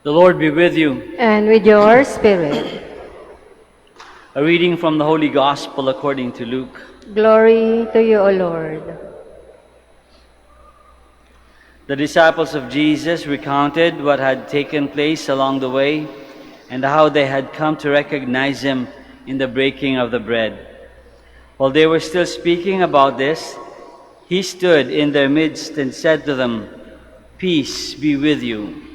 The Lord be with you. And with your spirit. A reading from the Holy Gospel according to Luke. Glory to you, O Lord. The disciples of Jesus recounted what had taken place along the way and how they had come to recognize him in the breaking of the bread. While they were still speaking about this, he stood in their midst and said to them, "Peace be with you."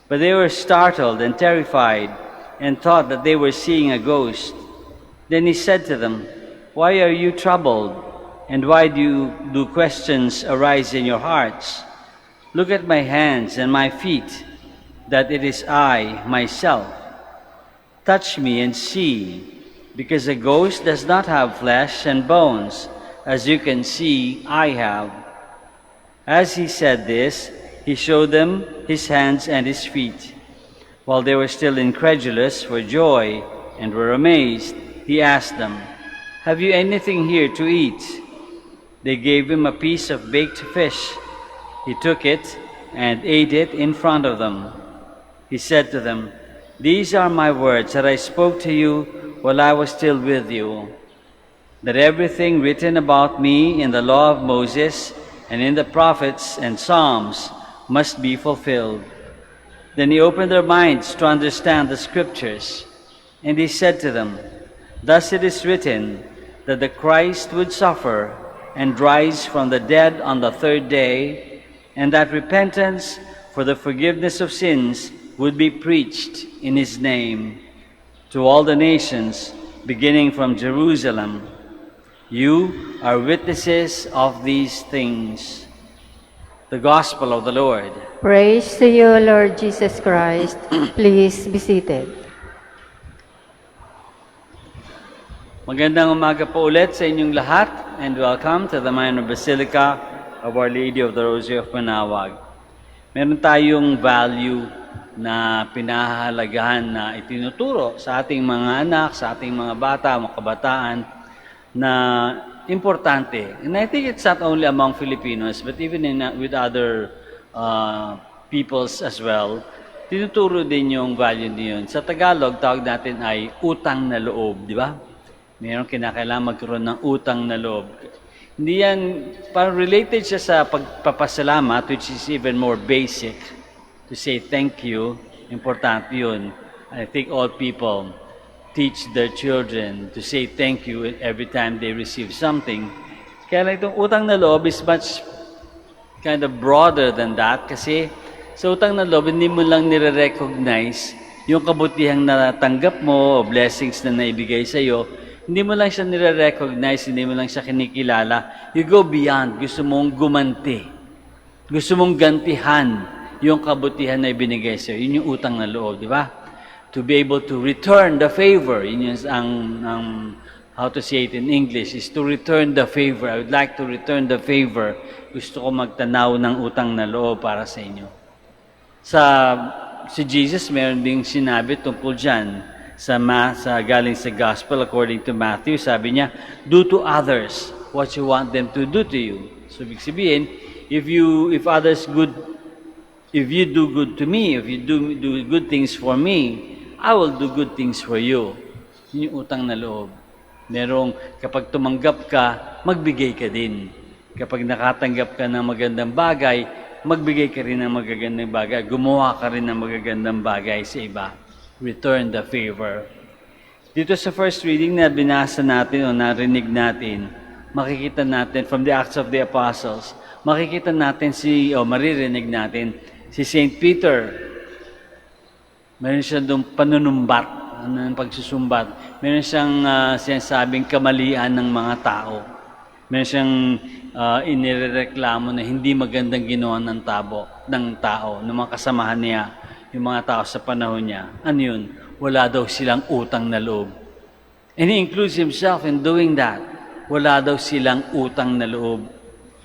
But they were startled and terrified and thought that they were seeing a ghost. Then he said to them, "Why are you troubled? And why do questions arise in your hearts? Look at my hands and my feet, that it is I, myself. Touch me and see, because a ghost does not have flesh and bones, as you can see I have." As he said this, he showed them his hands and his feet. While they were still incredulous for joy and were amazed, he asked them, "Have you anything here to eat?" They gave him a piece of baked fish. He took it and ate it in front of them. He said to them, "These are my words that I spoke to you while I was still with you, that everything written about me in the law of Moses and in the prophets and Psalms must be fulfilled." Then he opened their minds to understand the scriptures, and he said to them, "Thus it is written that the Christ would suffer and rise from the dead on the third day, and that repentance for the forgiveness of sins would be preached in his name to all the nations, beginning from Jerusalem. You are witnesses of these things." The Gospel of the Lord. Praise to you, Lord Jesus Christ. Please be seated. Magandang umaga po ulit sa inyong lahat, and welcome to the Minor Basilica of Our Lady of the Rosary of Manaoag. Meron tayong value na pinahahalagahan na itinuturo sa ating mga anak, sa ating mga bata, mga kabataan, na importante. And I think it's not only among Filipinos, but even with other peoples as well. Tinuturo din yung value niyon. Sa Tagalog, tawag natin ay utang na loob, di ba? Mayroong kinakailangan magkaroon ng utang na loob. Hindi yan, parang related siya sa pagpapasalamat, which is even more basic. To say thank you, importante yun. I think all people teach their children to say thank you every time they receive something. Kaya lang itong utang na loob is much kind of broader than that, kasi sa utang na loob, hindi mo lang nire-recognize yung kabutihang natanggap mo o blessings na naibigay sa iyo. Hindi mo lang siya nire-recognize, hindi mo lang siya kinikilala. You go beyond. Gusto mong gumanti. Gusto mong gantihan yung kabutihan na ibinigay sa iyo. Yun yung utang na loob, di ba? To be able to return the favor. Yun yung how to say it in English, is to return the favor. I would like to return the favor. Gusto ko magtanaw ng utang na loob para sa inyo. Si Jesus, meron ding sinabi tungkol dyan galing sa Gospel according to Matthew. Sabi niya, "Do to others what you want them to do to you." So, ibig sabihin, if you do good to me, if you do good things for me, I will do good things for you. Yun yung utang na loob. Kapag tumanggap ka, magbigay ka din. Kapag nakatanggap ka ng magandang bagay, magbigay ka rin ng magagandang bagay. Gumawa ka rin ng magagandang bagay sa iba. Return the favor. Dito sa first reading na binasa natin o narinig natin, makikita natin from the Acts of the Apostles, maririnig natin si St. Peter. Meron siya doon panunumbat, pagsusumbat. Meron siyang sinasabing kamalian ng mga tao. Meron siyang inireklamo na hindi magandang ginawa ng tao, ng mga kasamahan niya, yung mga tao sa panahon niya. Ano yun? Wala daw silang utang na loob. And he includes himself in doing that. Wala daw silang utang na loob.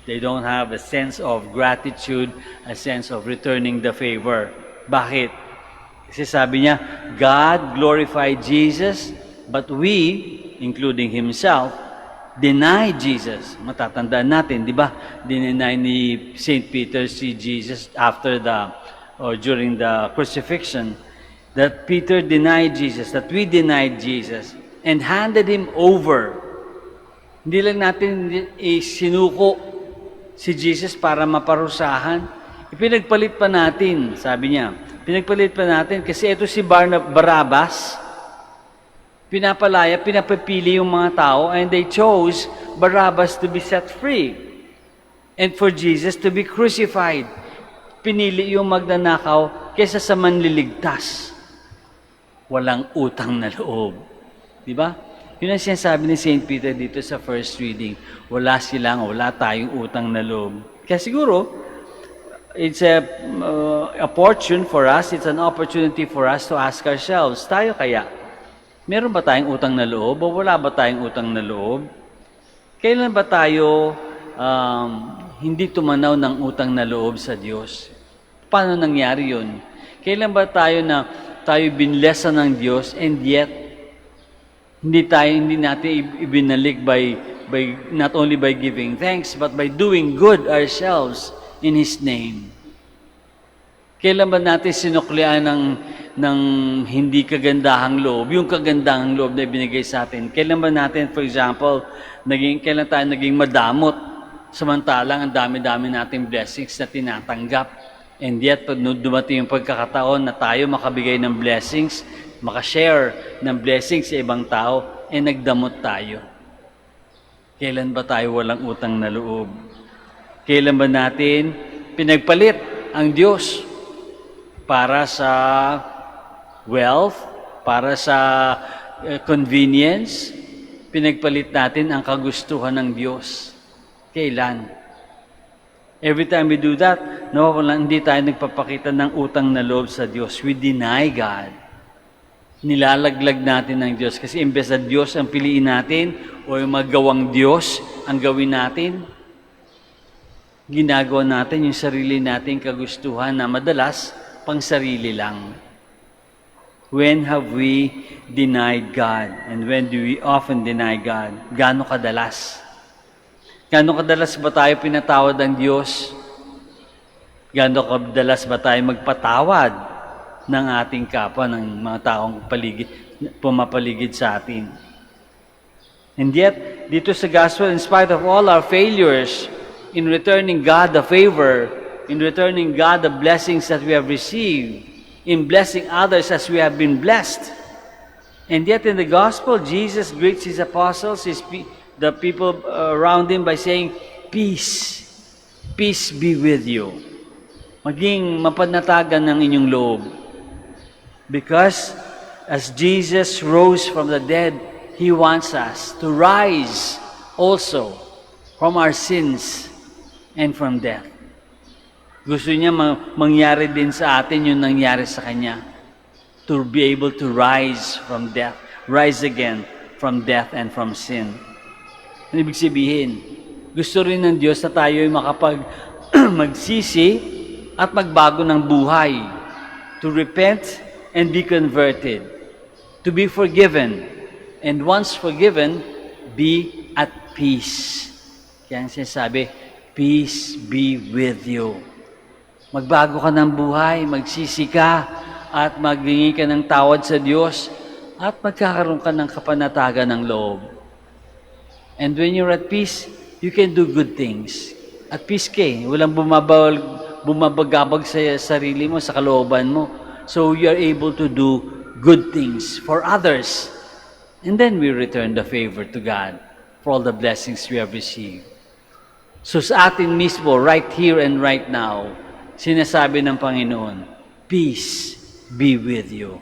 They don't have a sense of gratitude, a sense of returning the favor. Bakit? Kasi sabi niya, God glorified Jesus, but we, including himself, denied Jesus. Matatandaan natin, di ba? Dineny ni St. Peter si Jesus after or during the crucifixion, that Peter denied Jesus, that we denied Jesus, and handed Him over. Hindi lang natin isinuko si Jesus para maparusahan. Ipinagpalit pa natin, sabi niya. Pinagpalit pa natin kasi ito si Barabbas. Pinapalaya, pinapipili yung mga tao, and they chose Barabbas to be set free and for Jesus to be crucified. Pinili yung magnanakaw kaysa sa manliligtas. Walang utang na loob. Di ba? Yun ang sinasabi ni St. Peter dito sa first reading. Wala tayong utang na loob. Kaya siguro, it's a fortune for us, it's an opportunity for us to ask ourselves, tayo kaya, meron ba tayong utang na loob o wala ba tayong utang na loob? Kailan ba tayo hindi tumanaw ng utang na loob sa Diyos? Paano nangyari yun? Kailan ba tayo binlesan ng Diyos and yet hindi natin ibinalik by not only by giving thanks but by doing good ourselves in His name? Kailan ba natin sinuklian ng hindi kagandahang loob, yung kagandahang loob na binigay sa atin? Kailan ba natin, for example, kailan tayo naging madamot, samantalang ang dami-dami nating blessings na tinatanggap? And yet, pag dumating yung pagkakataon na tayo makabigay ng blessings, makashare ng blessings sa ibang tao, nagdamot tayo. Kailan ba tayo walang utang na loob? Kailan ba natin pinagpalit ang Diyos para sa wealth, para sa convenience? Pinagpalit natin ang kagustuhan ng Diyos. Kailan? Every time we do that, hindi tayo nagpapakita ng utang na loob sa Diyos. We deny God. Nilalaglag natin ng Diyos. Kasi imbes na Diyos ang piliin natin o yung magawang Diyos ang gawin natin, ginagawa natin yung sarili nating kagustuhan na madalas pang sarili lang. When have we denied God? And when do we often deny God? Gaano kadalas? Gaano kadalas ba tayo pinatawad ng Diyos? Gaano kadalas ba tayo magpatawad ng ating kapwa, ng mga taong pumapaligid sa atin? And yet, dito sa gospel, in spite of all our failures in returning God the favor, in returning God the blessings that we have received, in blessing others as we have been blessed, and yet in the gospel, Jesus greets His apostles, the people around Him by saying, peace, peace be with you. Maging mapanatagan ng inyong loob. Because as Jesus rose from the dead, He wants us to rise also from our sins and from death. Gusto niya mangyari din sa atin yung nangyari sa Kanya. To be able to rise from death, rise again from death and from sin. Ano ibig sabihin? Gusto rin ng Diyos na tayo ay magsisi at magbago ng buhay. To repent and be converted. To be forgiven. And once forgiven, be at peace. Kaya sinasabi, peace be with you. Magbago ka ng buhay, magsisi ka, at maghingi ka ng tawad sa Diyos, at magkakaroon ka ng kapanatagan ng loob. And when you're at peace, you can do good things. At peace ka eh. Walang bumabagabag sa sarili mo, sa kalooban mo. So you are able to do good things for others. And then we return the favor to God for all the blessings we have received. So sa atin mismo, right here and right now, sinasabi ng Panginoon, peace be with you.